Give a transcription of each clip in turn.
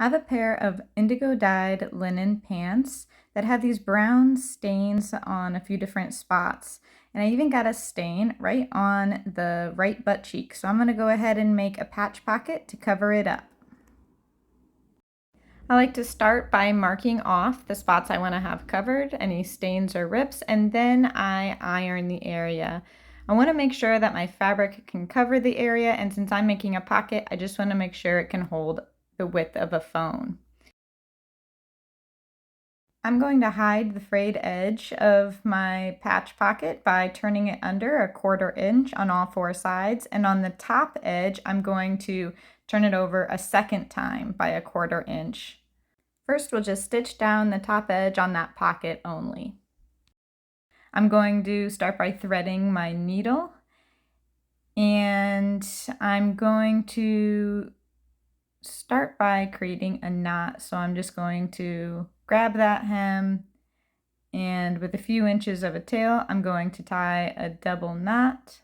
I have a pair of indigo-dyed linen pants that have these brown stains on a few different spots. And I even got a stain right on the right butt cheek. So I'm going to go ahead and make a patch pocket to cover it up. I like to start by marking off the spots I want to have covered, any stains or rips, and then I iron the area. I want to make sure that my fabric can cover the area, and since I'm making a pocket, I just want to make sure it can hold the width of a phone. I'm going to hide the frayed edge of my patch pocket by turning it under 1/4 inch on all 4 sides, and on the top edge I'm going to turn it over a second time by 1/4 inch. First we'll just stitch down the top edge on that pocket only. I'm going to start by threading my needle, and I'm going to start by creating a knot. So I'm just going to grab that hem, and with a few inches of a tail, I'm going to tie a double knot.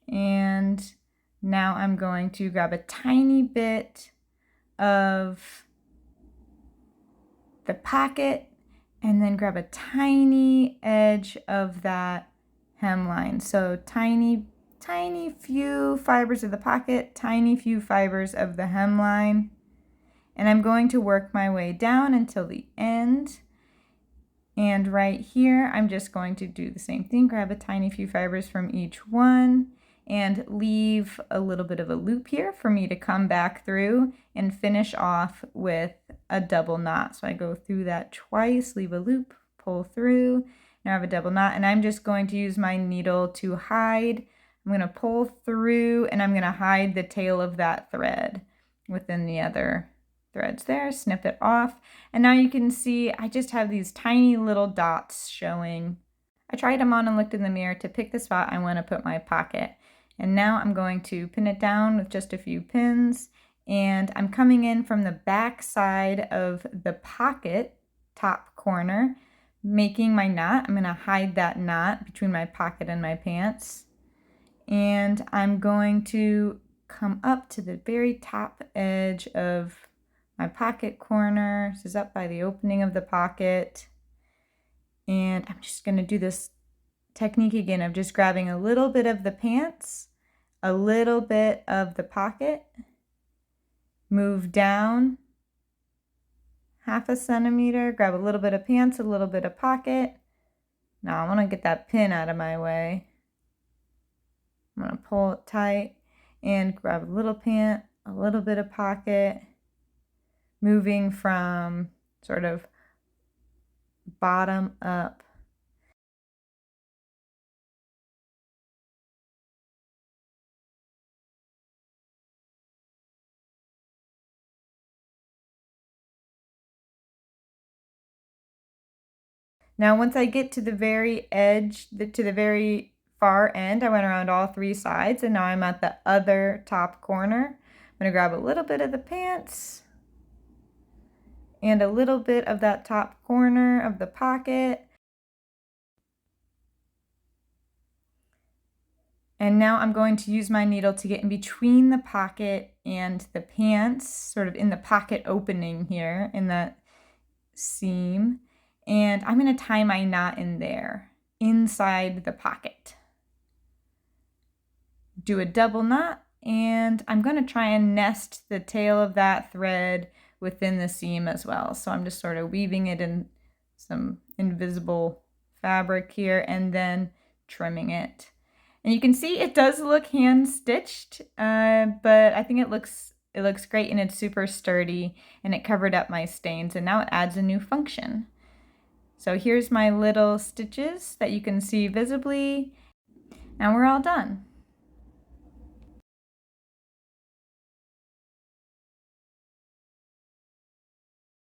And now I'm going to grab a tiny bit of the pocket and then grab a tiny edge of that hemline. So tiny few fibers of the pocket, tiny few fibers of the hemline. And I'm going to work my way down until the end. And right here, I'm just going to do the same thing, grab a tiny few fibers from each one and leave a little bit of a loop here for me to come back through and finish off with a double knot. So I go through that twice, leave a loop, pull through, now I have a double knot, and I'm just going to use my needle to hide. I'm going to pull through and I'm going to hide the tail of that thread within the other threads there, snip it off, and now you can see I just have these tiny little dots showing. I tried them on and looked in the mirror to pick the spot I want to put my pocket, and now I'm going to pin it down with just a few pins, and I'm coming in from the back side of the pocket top corner, making my knot. I'm going to hide that knot between my pocket and my pants, and I'm going to come up to the very top edge of my pocket corner. This is up by the opening of the pocket. And I'm just going to do this technique again of just grabbing a little bit of the pants, a little bit of the pocket, move down 1/2 centimeter, grab a little bit of pants, a little bit of pocket. Now I want to get that pin out of my way. I'm going to pull it tight and grab a little pant, a little bit of pocket, moving from sort of bottom up. Now once I get to the very edge, to the very far end, I went around all 3 sides, and now I'm at the other top corner. I'm going to grab a little bit of the pants and a little bit of that top corner of the pocket. And now I'm going to use my needle to get in between the pocket and the pants, sort of in the pocket opening here in that seam. And I'm going to tie my knot in there, inside the pocket. Do a double knot, and I'm going to try and nest the tail of that thread within the seam as well. So I'm just sort of weaving it in some invisible fabric here and then trimming it. And you can see it does look hand stitched, but I think it looks great, and it's super sturdy, and it covered up my stains, and now it adds a new function. So here's my little stitches that you can see visibly, and we're all done.